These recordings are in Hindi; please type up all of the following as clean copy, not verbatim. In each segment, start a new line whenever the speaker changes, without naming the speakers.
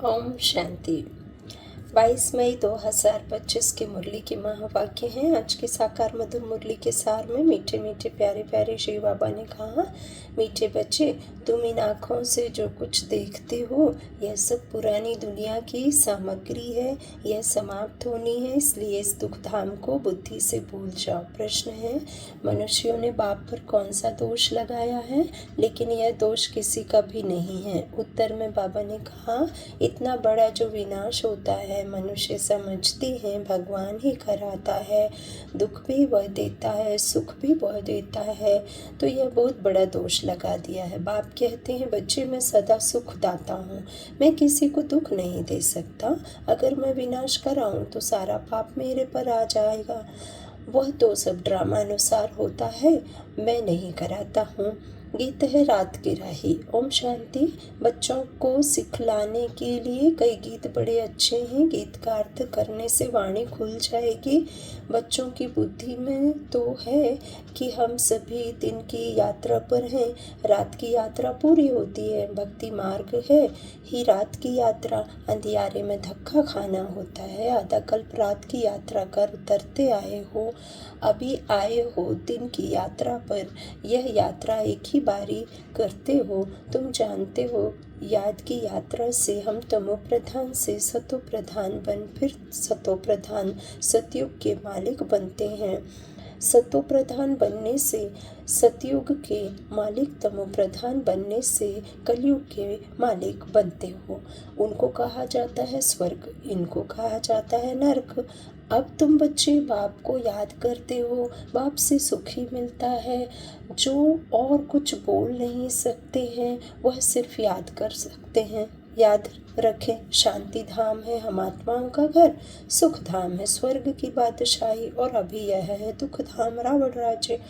ओम शांति। 22 मई 2025 की मुरली के महावाक्य हैं। आज की साकार मधुर मुरली के सार में मीठे मीठे प्यारे प्यारे शिव बाबा ने कहा, मीठे बच्चे, तुम इन आँखों से जो कुछ देखते हो यह सब पुरानी दुनिया की सामग्री है। यह समाप्त होनी है, इसलिए इस दुख धाम को बुद्धि से भूल जाओ। प्रश्न है, मनुष्यों ने बाप पर कौन सा दोष लगाया है, लेकिन यह दोष किसी का भी नहीं है। उत्तर में बाबा ने कहा, इतना बड़ा जो विनाश होता है मनुष्य समझते हैं भगवान ही कराता है। दुख भी वह देता है, सुख भी वह देता है, तो यह बहुत बड़ा दोष लगा दिया है। बाप कहते हैं, बच्चे मैं सदा सुख दाता हूँ, मैं किसी को दुख नहीं दे सकता। अगर मैं विनाश कराऊँ तो सारा पाप मेरे पर आ जाएगा। वह तो सब ड्रामा अनुसार होता है, मैं नहीं कराता हूँ। गीत है रात की राही। ओम शांति। बच्चों को सिखलाने के लिए कई गीत बड़े अच्छे हैं। गीत का अर्थ करने से वाणी खुल जाएगी। बच्चों की बुद्धि में तो है कि हम सभी दिन की यात्रा पर हैं। रात की यात्रा पूरी होती है, भक्ति मार्ग है ही रात की यात्रा। अंधियारे में धक्का खाना होता है। आधा कल्प रात की यात्रा कर उतरते आए हो, अभी आए हो दिन की यात्रा पर। यह यात्रा एक ही बारी करते हो। तुम जानते हो, याद की यात्रा से हम तमो प्रधान से सतो प्रधान बन फिर सतो प्रधान सतयुग के मालिक बनते हैं। सतो प्रधान बनने से सतयुग के मालिक, तमो प्रधान बनने से कलयुग के मालिक बनते हो। उनको कहा जाता है स्वर्ग, इनको कहा जाता है नरक। अब तुम बच्चे बाप को याद करते हो, बाप से सुख ही मिलता है। जो और कुछ बोल नहीं सकते हैं वह सिर्फ याद कर सकते हैं। याद रखें, शांति धाम है हम आत्माओं का घर, सुख धाम है स्वर्ग की बादशाही, और अभी यह है दुख धाम रावण राज्य।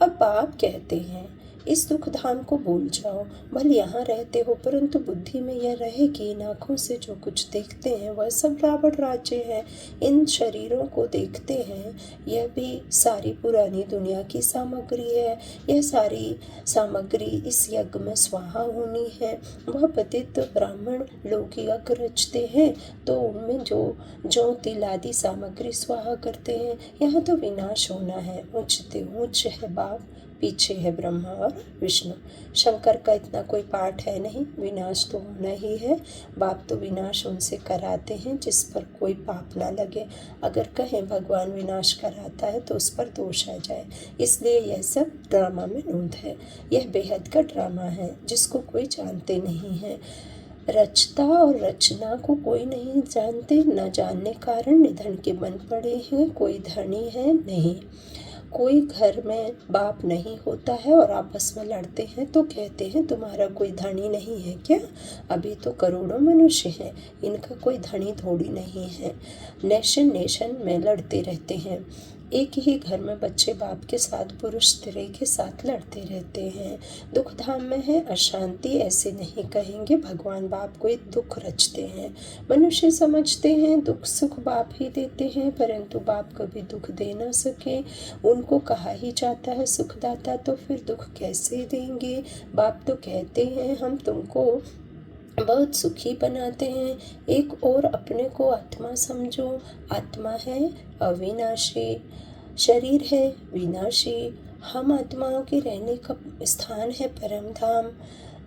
अब बाप कहते हैं, इस दुख धाम को भूल जाओ। भले यहाँ रहते हो, परंतु बुद्धि में यह रहे कि इन आँखों से जो कुछ देखते हैं वह सब रावण राज्य है। इन शरीरों को देखते हैं, यह भी सारी पुरानी दुनिया की सामग्री है। यह सारी सामग्री इस यज्ञ में स्वाहा होनी है। वह पतित ब्राह्मण लोग यज्ञ रचते हैं तो उनमें जो तिल आदि सामग्री स्वाहा करते हैं। यहाँ तो विनाश होना है। ऊंचते ऊंच है बाप, पीछे है ब्रह्मा और विष्णु। शंकर का इतना कोई पाठ है नहीं, विनाश तो होना ही है। बाप तो विनाश उनसे कराते हैं जिस पर कोई पाप ना लगे। अगर कहें भगवान विनाश कराता है तो उस पर दोष आ जाए, इसलिए यह सब ड्रामा में नूंद है। यह बेहद का ड्रामा है जिसको कोई जानते नहीं है। रचता और रचना को कोई नहीं जानते, न जानने कारण निधन के बन पड़े हैं। कोई धनी है नहीं। कोई घर में बाप नहीं होता है और आपस में लड़ते हैं तो कहते हैं तुम्हारा कोई धनी नहीं है क्या? अभी तो करोड़ों मनुष्य हैं, इनका कोई धनी थोड़ी नहीं है। नेशन में लड़ते रहते हैं। एक ही घर में बच्चे बाप के साथ, पुरुष स्त्री के साथ लड़ते रहते हैं। दुख धाम में है अशांति, ऐसे नहीं कहेंगे। भगवान बाप को एक दुख रचते हैं। मनुष्य समझते हैं दुख सुख बाप ही देते हैं, परंतु बाप कभी दुख दे ना सके। उनको कहा ही जाता है सुखदाता, तो फिर दुख कैसे देंगे? बाप तो कहते हैं हम तुमको बहुत सुखी बनाते हैं। एक और अपने को आत्मा समझो। आत्मा है अविनाशी, शरीर है विनाशी। हम आत्माओं के रहने का स्थान है परम धाम,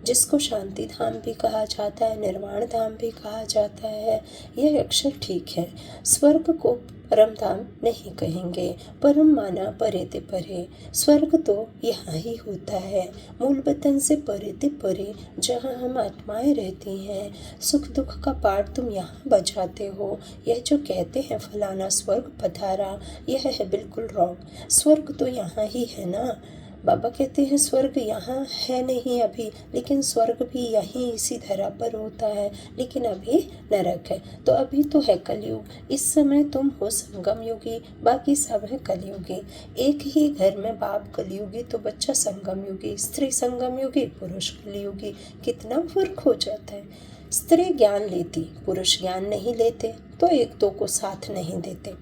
जिसको शांति धाम भी कहा जाता है, निर्वाण धाम भी कहा जाता है। यह अक्षर ठीक है। स्वर्ग को परम धाम नहीं कहेंगे। परम माना परे ते परे। स्वर्ग तो यहाँ ही होता है, मूल वतन से परे ते परे, जहाँ हम आत्माएं रहती हैं। सुख दुख का पाठ तुम यहाँ बजाते हो। यह जो कहते हैं फलाना स्वर्ग पधारा, यह है बिल्कुल रॉन्ग। स्वर्ग तो यहाँ ही है ना। बाबा कहते हैं स्वर्ग यहाँ है नहीं अभी, लेकिन स्वर्ग भी यहीं इसी धरा पर होता है, लेकिन अभी नरक है। तो अभी तो है कलयुग। इस समय तुम हो संगम युगी, बाकी सब है कलयुगी। एक ही घर में बाप कलयुगी तो बच्चा संगम युगी, स्त्री संगम युगी, पुरुष कलयुगी। कितना फर्क हो जाता है। स्त्री ज्ञान लेती, पुरुष ज्ञान नहीं लेते, तो एक दो को साथ नहीं देते।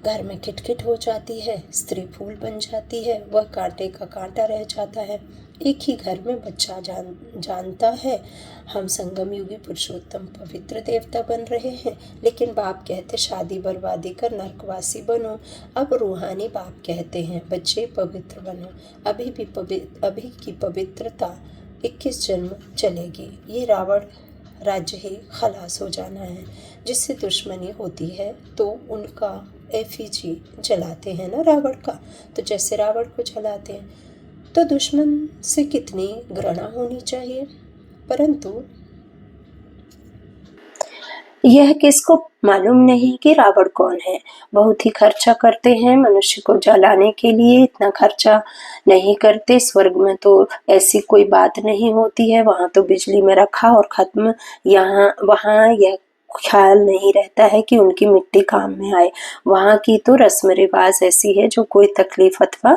घर में खिटखिट हो जाती है, स्त्री फूल बन जाती है, वह कांटे का कांटा रह जाता है। एक ही घर में बच्चा जानता है हम संगम युगी पुरुषोत्तम पवित्र देवता बन रहे हैं, लेकिन बाप कहते शादी बर्बादी कर नरकवासी बनो। अब रूहानी बाप कहते हैं बच्चे पवित्र बनो। अभी की पवित्रता 21 जन्म चलेगी। ये रावण राज्य ही खलास हो जाना है। जिससे दुश्मनी होती है तो उनका एफिजी जलाते हैं ना रावण का। तो जैसे रावण को जलाते हैं तो दुश्मन से कितनी घृणा होनी चाहिए। परंतु यह किसको मालूम नहीं कि रावण कौन है। बहुत ही खर्चा करते हैं मनुष्य को जलाने के लिए, इतना खर्चा नहीं करते। स्वर्ग में तो ऐसी कोई बात नहीं होती है, वहाँ तो बिजली में रखा और खत्म। यहाँ वहाँ यह ख्याल नहीं रहता है कि उनकी मिट्टी काम में आए। वहाँ की तो रस्म रिवाज ऐसी है जो कोई तकलीफ अथवा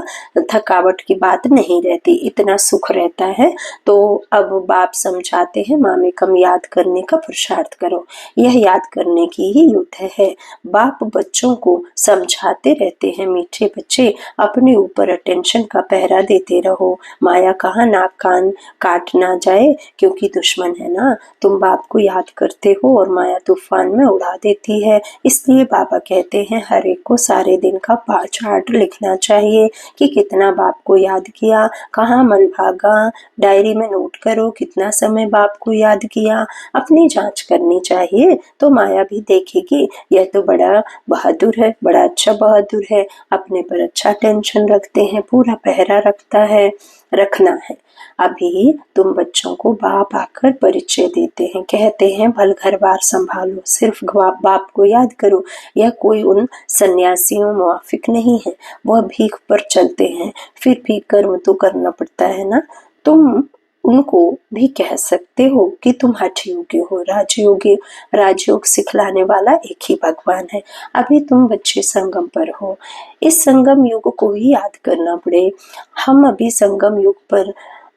थकावट की बात नहीं रहती, इतना सुख रहता है। तो अब बाप समझाते हैं मामेकम याद करने का पुरुषार्थ करो। यह याद करने की ही युद्ध है। बाप बच्चों को समझाते रहते हैं मीठे बच्चे अपने ऊपर अटेंशन का पहरा देते रहो। माया कहाँ नाक कान काट ना जाए, क्योंकि दुश्मन है ना। तुम बाप को याद करते हो और माया तूफान में उड़ा देती है। इसलिए बाबा कहते हैं हर एक को सारे दिन का चार्ट लिखना चाहिए कि कितना बाप को याद किया, कहाँ मन भागा। डायरी में नोट करो कितना समय बाप को याद किया। अपनी जांच करनी चाहिए तो माया भी देखेगी यह तो बड़ा बहादुर है, बड़ा अच्छा बहादुर है, अपने पर अच्छा टेंशन रखते हैं, पूरा पहरा रखना है। अभी तुम बच्चों को बाप आकर परिचय देते हैं, कहते हैं भल घर बार संभालो, सिर्फ बाप को याद करो। यह कोई उन सन्यासियों मुआफिक नहीं है, वह भीख पर चलते हैं, फिर भी कर्म तो करना पड़ता है ना। तुम उनको भी कह सकते हो कि तुम हठ योगी हो, राजयोग सिखलाने वाला एक ही भगवान है। अभी तुम बच्चे संगम पर हो, इस संगम युग को ही याद करना पड़े। हम अभी संगम युग पर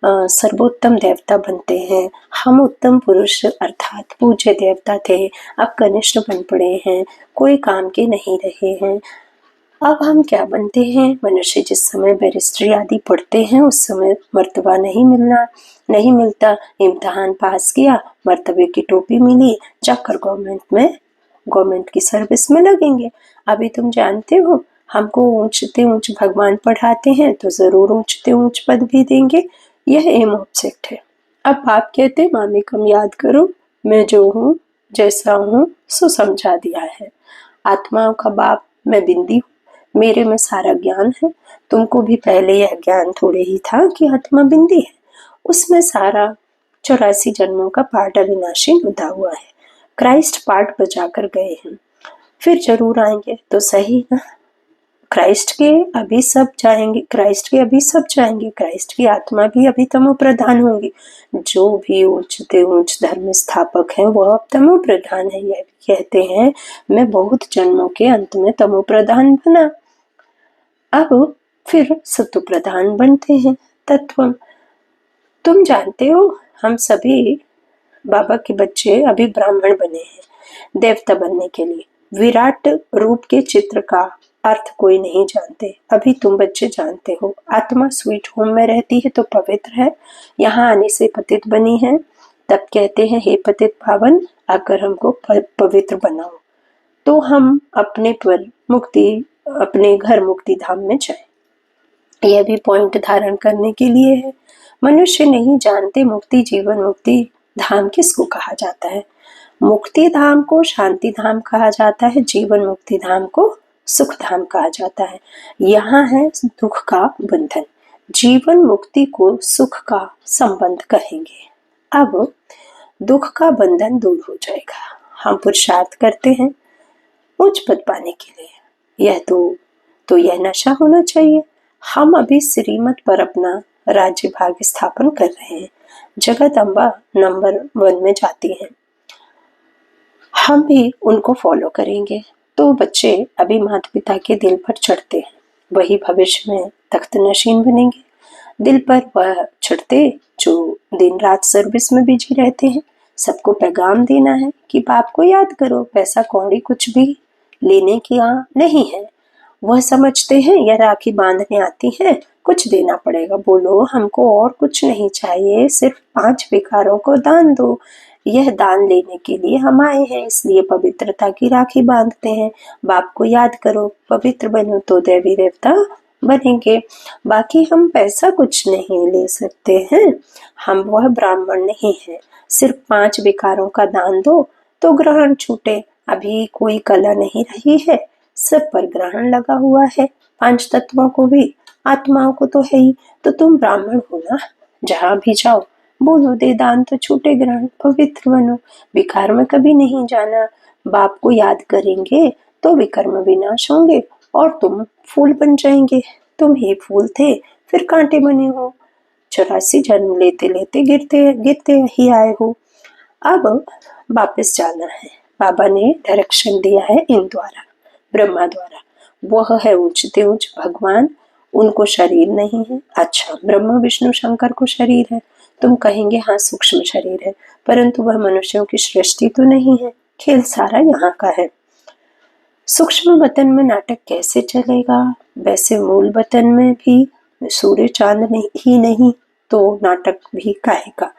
सर्वोत्तम देवता बनते हैं। हम उत्तम पुरुष अर्थात पूज्य देवता थे, अब कनिष्ठ बन पड़े हैं, कोई काम के नहीं रहे हैं। अब हम क्या बनते हैं? मनुष्य जिस समय बैरिस्ट्री आदि पढ़ते हैं उस समय मर्तबा नहीं मिलता। इम्तिहान पास किया, मर्तबे की टोपी मिली, जाकर गवर्नमेंट की सर्विस में लगेंगे। अभी तुम जानते हो हमको ऊंचते ऊंच भगवान पढ़ाते हैं तो जरूर ऊंचते ऊंच पद भी देंगे। यह एम ऑब्जेक्ट है। अब बाप कहते मामी कम याद करो, मैं जो हूँ जैसा हूँ सो समझा दिया है। आत्माओं का बाप मैं बिंदी हूँ, मेरे में सारा ज्ञान है। तुमको भी पहले यह ज्ञान थोड़े ही था कि आत्मा बिंदी है, उसमें सारा 84 जन्मों का पाठ अविनाशी लुधा हुआ है। क्राइस्ट पाठ बजा कर गए हैं, फिर जरूर आएंगे तो सही ना। क्राइस्ट के अभी सब जाएंगे, क्राइस्ट की आत्मा भी अभी तमो प्रधान होंगी। जो भी ऊंचते ऊंच धर्म स्थापक हैं वह अब तमो प्रधान है। यह भी कहते हैं मैं बहुत जन्मों के अंत में तमो प्रधान बना, अब फिर सत्व प्रधान बनते हैं। तत्व तुम जानते हो हम सभी बाबा के बच्चे अभी ब्राह्मण बने हैं देवता बनने के लिए। विराट रूप के चित्र का अर्थ कोई नहीं जानते, अभी तुम बच्चे जानते हो। आत्मा स्वीट होम में रहती है तो पवित्र है, यहाँ आने से पतित बनी है। तब कहते हैं हे पतित पावन आकर हमको पवित्र बनाओ, तो हम अपने घर मुक्ति धाम में जाए। यह भी पॉइंट धारण करने के लिए है। मनुष्य नहीं जानते मुक्ति जीवन मुक्ति धाम किसको कहा जाता है। मुक्ति धाम को शांति धाम कहा जाता है, जीवन मुक्ति धाम को सुख धाम कहा जाता है। यहाँ है दुख का बंधन, जीवन मुक्ति को सुख का संबंध कहेंगे। अब दुख का बंधन दूर हो जाएगा। हम पुरुषार्थ करते हैं उच्च पद पाने के लिए, यह तो यह नशा होना चाहिए। हम अभी श्रीमत पर अपना राज्य भाग्य स्थापन कर रहे हैं। जगत अम्बा नंबर 1 में जाती हैं, हम भी उनको फॉलो करेंगे। तो बच्चे अभी माता पिता के दिल पर चढ़ते हैं, वही भविष्य में तख्त नशीन बनेंगे। दिल पर वह चढ़ते जो दिन रात सर्विस में बिजी रहते हैं। सबको पैगाम देना है कि बाप को याद करो, पैसा कौड़ी कुछ भी लेने की नहीं है। वह समझते हैं या राखी बांधने आती हैं, कुछ देना पड़ेगा। बोलो हमको और कुछ नहीं चाहिए, सिर्फ 5 भिखारों को दान दो। यह दान लेने के लिए हम आए हैं, इसलिए पवित्रता की राखी बांधते हैं। बाप को याद करो, पवित्र बनो तो देवी देवता बनेंगे। बाकी हम पैसा कुछ नहीं ले सकते हैं, हम वह ब्राह्मण नहीं हैं। सिर्फ 5 भिखारों का दान दो तो ग्रहण छूटे। अभी कोई कला नहीं रही है, सब पर ग्रहण लगा हुआ है। 5 तत्वों को भी, आत्माओं को तो है ही। तो तुम ब्राह्मण हो ना, जहाँ भी जाओ बोलो दे दान तो छूटे ग्रहण, पवित्र बनो। विकार में कभी नहीं जाना। बाप को याद करेंगे तो विकर्म विनाश होंगे और तुम फूल बन जाएंगे। तुम ही फूल थे, फिर कांटे बने हो। 84 जन्म लेते लेते गिरते गिरते ही आए हो। अब वापस जाना है। बाबा ने डायरेक्शन दिया है इन द्वारा, ब्रह्मा द्वारा। वह है ऊंचते ऊंच भगवान, उनको शरीर नहीं है। अच्छा, ब्रह्मा विष्णु शंकर को शरीर है। तुम कहेंगे हाँ सूक्ष्म शरीर है, परंतु वह मनुष्यों की सृष्टि तो नहीं है। खेल सारा यहाँ का है। सूक्ष्म वतन में नाटक कैसे चलेगा? वैसे मूल वतन में भी सूर्य चांद ही नहीं तो नाटक भी काहे का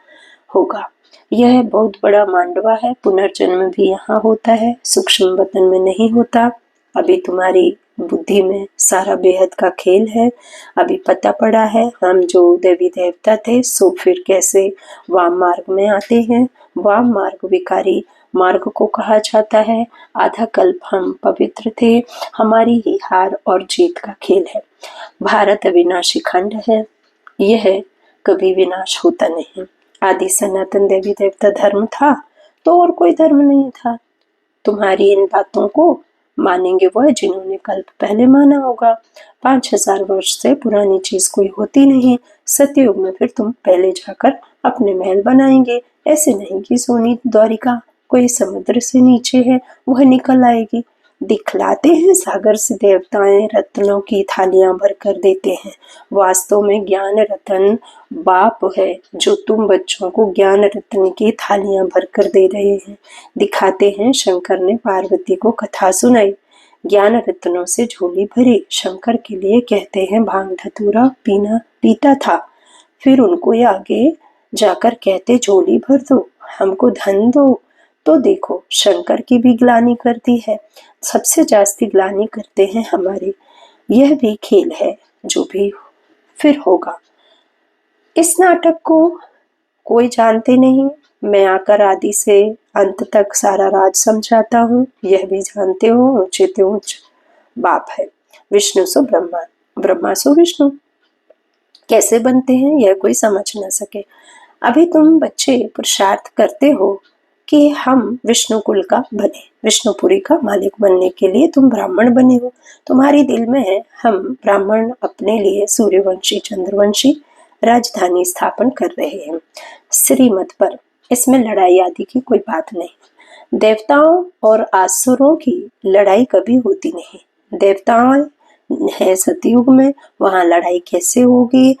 होगा। यह बहुत बड़ा मांडवा है, पुनर्जन्म भी यहाँ होता है, सूक्ष्म वतन में नहीं होता। अभी तुम्हारी बुद्धि में सारा बेहद का खेल है। अभी पता पड़ा है हम जो देवी देवता थे सो फिर कैसे वाम मार्ग में आते हैं। वाम मार्ग विकारी मार्ग को कहा जाता है। आधा कल्प हम पवित्र थे। हमारी ही हार और जीत का खेल है। भारत अविनाशी खंड है, यह कभी विनाश होता नहीं। आदि सनातन देवी देवता धर्म था तो और कोई धर्म नहीं था। तुम्हारी इन बातों को मानेंगे वह जिन्होंने कल्प पहले माना होगा। 5000 वर्ष से पुरानी चीज कोई होती नहीं। सतयुग में फिर तुम पहले जाकर अपने महल बनाएंगे। ऐसे नहीं कि सोनी द्वारिका कोई समुद्र से नीचे है, वह निकल आएगी। दिखलाते हैं सागर से देवताएं रत्नों की थालियां भर कर देते हैं। वास्तव में ज्ञान रतन बाप है जो तुम बच्चों को ज्ञान रत्न की थालियां भर कर दे रहे हैं। दिखाते हैं शंकर ने पार्वती को कथा सुनाई, ज्ञान रत्नों से झोली भरी। शंकर के लिए कहते हैं भांग धतूरा पीना पीता था, फिर उनको आगे जाकर कहते झोली भर दो, हमको धन दो। तो देखो शंकर की भी ग्लानि करती है, सबसे जास्ती ग्लानि करते हैं हमारे। यह भी खेल है, जो भी फिर होगा। इस नाटक को कोई जानते नहीं। मैं आकर आदि से अंत तक सारा राज समझाता हूँ। यह भी जानते हो ऊंचे ते ऊंच बाप है। विष्णु सो ब्रह्मा, ब्रह्मा सो विष्णु। कैसे बनते हैं यह कोई समझ न सके। अभी तुम बच्चे पुरुषार्थ करते हो कि हम विष्णु कुल का बने, विष्णुपुरी का मालिक बनने के लिए तुम ब्राह्मण बने हो। तुम्हारी दिल में है हम ब्राह्मण अपने लिए सूर्यवंशी चंद्रवंशी राजधानी स्थापन कर रहे हैं श्रीमत पर। इसमें लड़ाई आदि की कोई बात नहीं। देवताओं और आसुरों की लड़ाई कभी होती नहीं। देवताएं है सतयुग में, वहां लड़ाई कैसे होगी?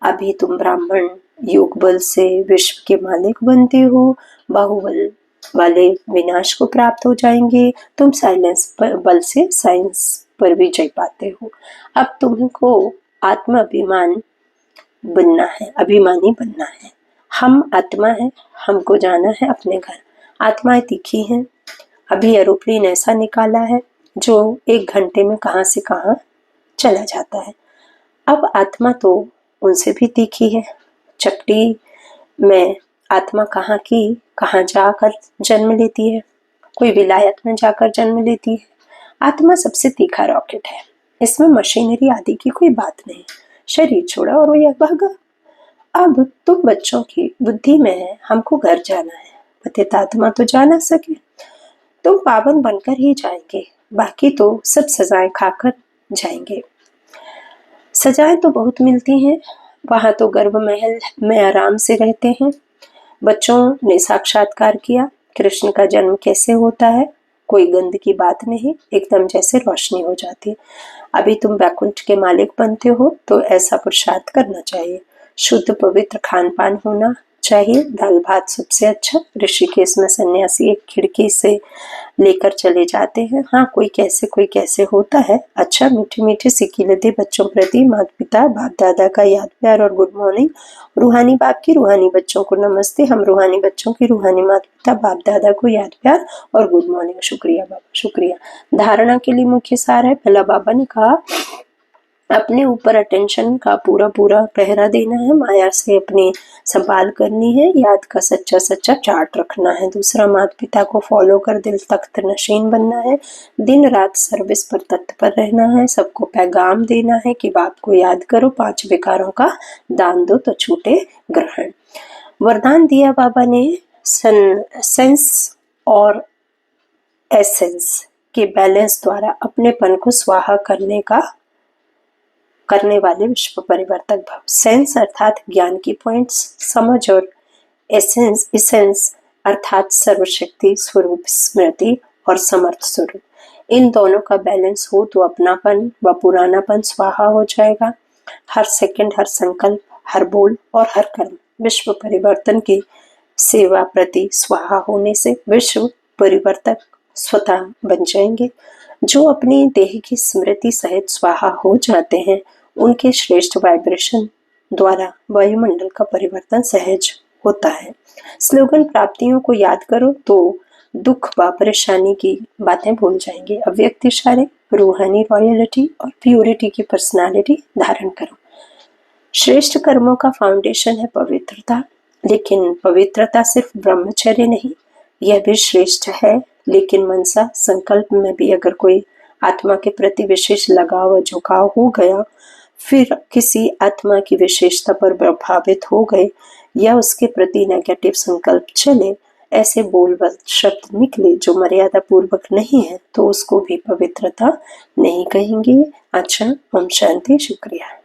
अभी तुम ब्राह्मण योग बल से विश्व के मालिक बनते हो, बाहुबल वाले विनाश को प्राप्त हो जाएंगे। तुम साइलेंस बल से साइंस पर विजय पाते हो। अब तुमको आत्माभिमान बनना है, अभिमानी बनना है। हम आत्मा है, हमको जाना है अपने घर। आत्माएं तीखी हैं। अभी एरोप्लेन ऐसा निकाला है जो 1 घंटे में कहां से कहां चला जाता है। अब आत्मा तो उनसे भी तीखी है। चपटी में आत्मा कहाँ की कहाँ जाकर जन्म लेती है, कोई विलायत में जाकर जन्म लेती है। आत्मा सबसे तीखा रॉकेट है, इसमें मशीनरी आदि की कोई बात नहीं। शरीर छोड़ा और वो यह भागा। अब तुम बच्चों की बुद्धि में है हमको घर जाना है, पतित आत्मा तो जा ना सके। तुम पावन बनकर ही जाएंगे, बाकी तो सब सजाएं खाकर जाएंगे। सजाएं तो बहुत मिलती हैं, वहां तो गर्भ महल में आराम से रहते हैं। बच्चों ने साक्षात्कार किया कृष्ण का जन्म कैसे होता है, कोई गंद की बात नहीं, एकदम जैसे रोशनी हो जाती है। अभी तुम वैकुंठ के मालिक बनते हो तो ऐसा पुरुषार्थ करना चाहिए। शुद्ध पवित्र खान पान होना, चाहिए, दाल भात सबसे अच्छा। ऋषिकेश में सन्यासी एक खिड़की से लेकर चले जाते हैं। हाँ, कोई कैसे होता है। अच्छा, मीठी मीठी सिकीलते बच्चों प्रति माता पिता बाप दादा का याद प्यार और गुड मॉर्निंग। रूहानी बाप की रूहानी बच्चों को नमस्ते। हम रूहानी बच्चों की रूहानी माता पिता बाप दादा को याद प्यार और गुड मॉर्निंग। शुक्रिया बाबा, शुक्रिया। धारणा के लिए मुख्य सार है। पहला बाबा ने कहा अपने ऊपर अटेंशन का पूरा पहरा देना है, माया से अपनी संभाल करनी है, याद का सच्चा चार्ट रखना है। दूसरा, माता पिता को फॉलो कर दिल तख्त नशीन बनना है, दिन रात सर्विस पर तत्पर रहना है, सबको पैगाम देना है कि बाप को याद करो, 5 विकारों का दान दो तो छूटे ग्रहण। वरदान दिया बाबा ने सेंस और एसेंस के बैलेंस द्वारा अपनेपन को स्वाहा करने वाले विश्व परिवर्तक भव। सेंस अर्थात ज्ञान की पॉइंट्स, समझ और एसेंस अर्थात सर्वशक्ति स्वरूप स्मृति और समर्थ स्वरूप। इन दोनों का बैलेंस हो तो अपनापन व पुरानापन स्वाहा हो जाएगा। हर सेकंड, हर संकल्प, हर बोल और हर कर्म विश्व परिवर्तन की सेवा प्रति स्वाहा होने से विश्व परिवर्तक स्वतः बन जाएंगे। जो अपनी देह की स्मृति सहित स्वाहा हो जाते हैं, उनके श्रेष्ठ वाइब्रेशन द्वारा वायुमंडल का परिवर्तन सहज होता है। स्लोगन प्राप्तियों को याद करो तो दुख व परेशानी की बातें भूल जाएंगे। अव्यक्त इशारे, रूहानी रॉयल्टी और प्यूरिटी की पर्सनालिटी धारण करो। श्रेष्ठ कर्मों का फाउंडेशन है पवित्रता, लेकिन पवित्रता सिर्फ ब्रह्मचर्य नहीं, यह भी श्रेष्ठ है। लेकिन मनसा संकल्प में भी अगर कोई आत्मा के प्रति विशेष लगाव और झुकाव हो गया, फिर किसी आत्मा की विशेषता पर प्रभावित हो गए या उसके प्रति नेगेटिव संकल्प चले, ऐसे बोल शब्द निकले जो मर्यादा पूर्वक नहीं है, तो उसको भी पवित्रता नहीं कहेंगे। अच्छा, ओम शांति, शुक्रिया।